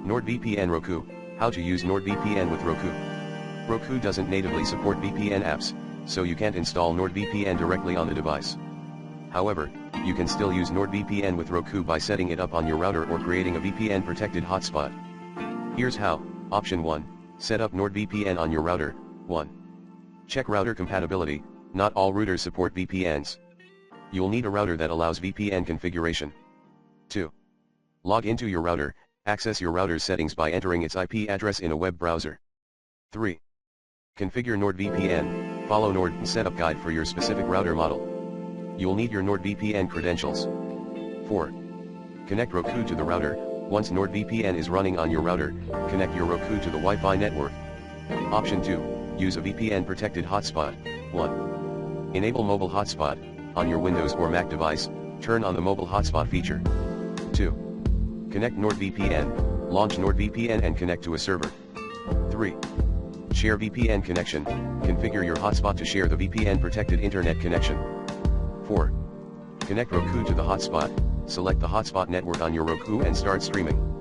NordVPN Roku. How to use NordVPN with Roku. Roku doesn't natively support VPN apps, so you can't install NordVPN directly on the device. However, you can still use NordVPN with Roku by setting it up on your router or creating a VPN protected hotspot. Here's how. Option 1. Set up NordVPN on your router. 1. Check router compatibility. Not all routers support VPNs. You'll need a router that allows VPN configuration. 2. Log into your router. Access your router's settings by entering its IP address in a web browser. 3. Configure NordVPN. Follow NordVPN setup guide for your specific router model. You'll need your NordVPN credentials. 4. Connect Roku to the router. Once NordVPN is running on your router, connect your Roku to the Wi-Fi network. Option 2. Use a VPN protected hotspot. 1. Enable mobile hotspot. On your Windows or Mac device, turn on the mobile hotspot feature. 2. Connect NordVPN. Launch NordVPN and connect to a server. 3. Share VPN connection. Configure your hotspot to share the VPN protected internet connection. 4. Connect Roku to the hotspot. Select the hotspot network on your Roku and start streaming.